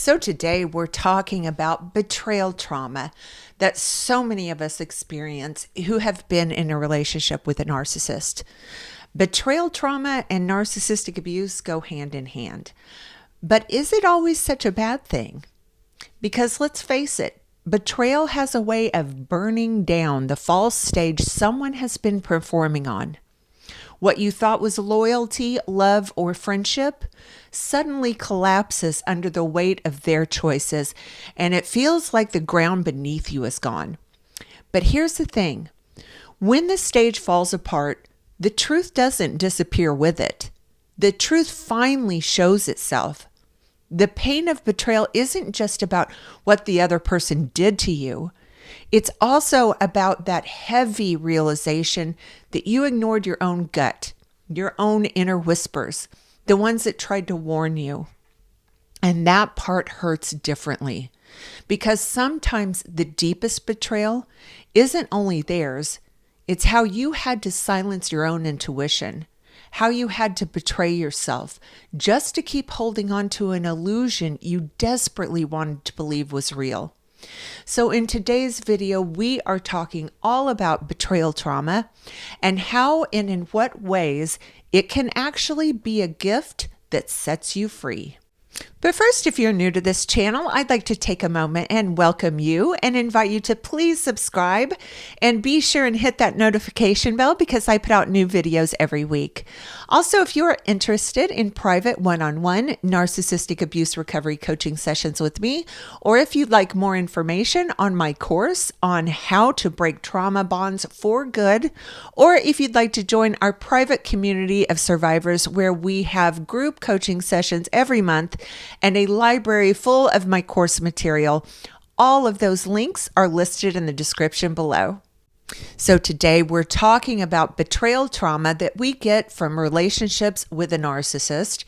So today we're talking about betrayal trauma that so many of us experience who have been in a relationship with a narcissist. Betrayal trauma and narcissistic abuse go hand in hand. But is it always such a bad thing? Because let's face it, betrayal has a way of burning down the false stage someone has been performing on. What you thought was loyalty, love, or friendship suddenly collapses under the weight of their choices, and it feels like the ground beneath you is gone. But here's the thing. When the stage falls apart, the truth doesn't disappear with it. The truth finally shows itself. The pain of betrayal isn't just about what the other person did to you. It's also about that heavy realization that you ignored your own gut, your own inner whispers, the ones that tried to warn you. And that part hurts differently because sometimes the deepest betrayal isn't only theirs, it's how you had to silence your own intuition, how you had to betray yourself just to keep holding on to an illusion you desperately wanted to believe was real. So in today's video, we are talking all about betrayal trauma and how and in what ways it can actually be a gift that sets you free. But first, if you're new to this channel, I'd like to take a moment and welcome you and invite you to please subscribe and be sure and hit that notification bell because I put out new videos every week. Also, if you're interested in private one-on-one narcissistic abuse recovery coaching sessions with me, or if you'd like more information on my course on how to break trauma bonds for good, or if you'd like to join our private community of survivors where we have group coaching sessions every month, and a library full of my course material. All of those links are listed in the description below. So today we're talking about betrayal trauma that we get from relationships with a narcissist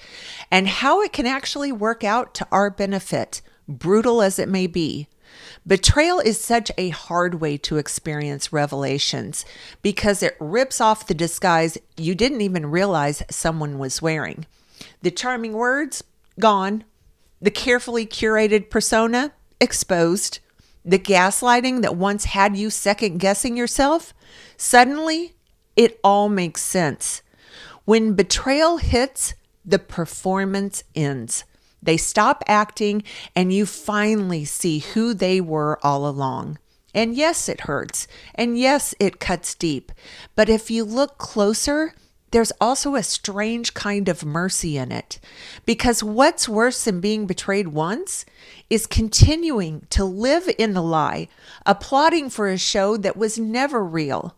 and how it can actually work out to our benefit, brutal as it may be. Betrayal is such a hard way to experience revelations because it rips off the disguise you didn't even realize someone was wearing. The charming words, gone. The carefully curated persona, exposed. The gaslighting that once had you second guessing yourself, suddenly it all makes sense. When betrayal hits, the performance ends. They stop acting and you finally see who they were all along. And yes, it hurts. And yes, it cuts deep. But if you look closer, there's also a strange kind of mercy in it, because what's worse than being betrayed once is continuing to live in the lie, applauding for a show that was never real.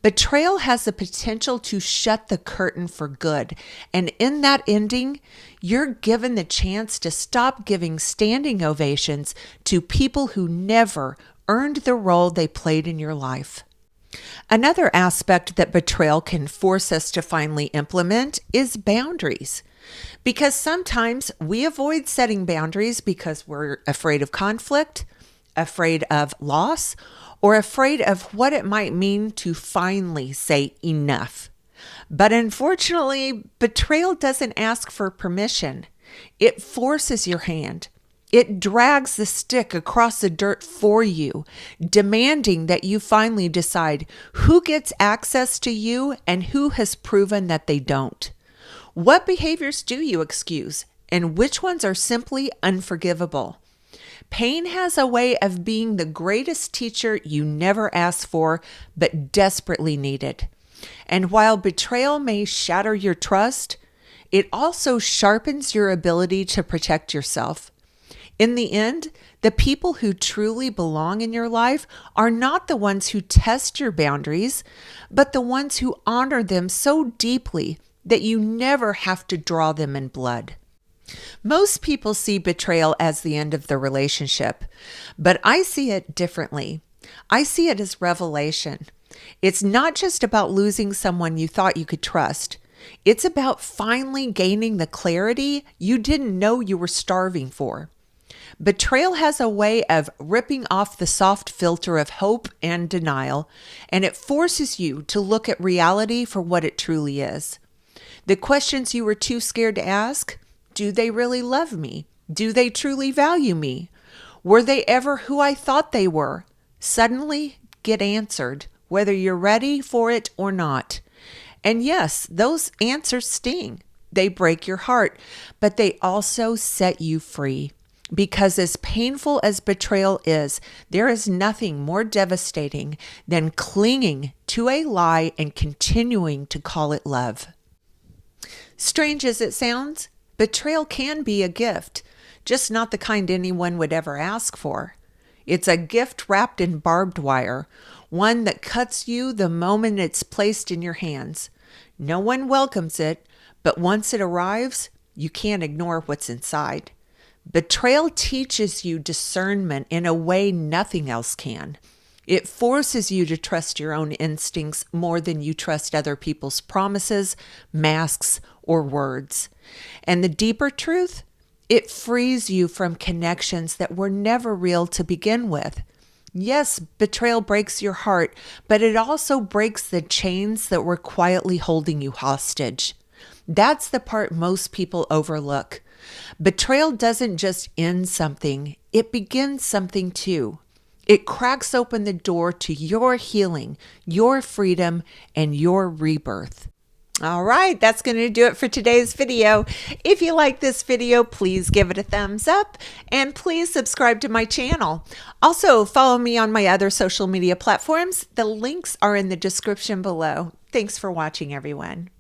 Betrayal has the potential to shut the curtain for good, and in that ending, you're given the chance to stop giving standing ovations to people who never earned the role they played in your life. Another aspect that betrayal can force us to finally implement is boundaries. Because sometimes we avoid setting boundaries because we're afraid of conflict, afraid of loss, or afraid of what it might mean to finally say enough. But unfortunately, betrayal doesn't ask for permission. It forces your hand. It drags the stick across the dirt for you, demanding that you finally decide who gets access to you and who has proven that they don't. What behaviors do you excuse, and which ones are simply unforgivable? Pain has a way of being the greatest teacher you never asked for, but desperately needed. And while betrayal may shatter your trust, it also sharpens your ability to protect yourself. In the end, the people who truly belong in your life are not the ones who test your boundaries, but the ones who honor them so deeply that you never have to draw them in blood. Most people see betrayal as the end of the relationship, but I see it differently. I see it as revelation. It's not just about losing someone you thought you could trust. It's about finally gaining the clarity you didn't know you were starving for. Betrayal has a way of ripping off the soft filter of hope and denial, and it forces you to look at reality for what it truly is. The questions you were too scared to ask, do they really love me? Do they truly value me? Were they ever who I thought they were? Suddenly get answered, whether you're ready for it or not. And yes, those answers sting. They break your heart, but they also set you free. Because as painful as betrayal is, there is nothing more devastating than clinging to a lie and continuing to call it love. Strange as it sounds, betrayal can be a gift, just not the kind anyone would ever ask for. It's a gift wrapped in barbed wire, one that cuts you the moment it's placed in your hands. No one welcomes it, but once it arrives, you can't ignore what's inside. Betrayal teaches you discernment in a way nothing else can. It forces you to trust your own instincts more than you trust other people's promises, masks, or words. And the deeper truth, it frees you from connections that were never real to begin with. Yes, betrayal breaks your heart, but it also breaks the chains that were quietly holding you hostage. That's the part most people overlook. Betrayal doesn't just end something, it begins something too. It cracks open the door to your healing, your freedom, and your rebirth. All right, that's going to do it for today's video. If you like this video, please give it a thumbs up and please subscribe to my channel. Also, follow me on my other social media platforms. The links are in the description below. Thanks for watching, everyone.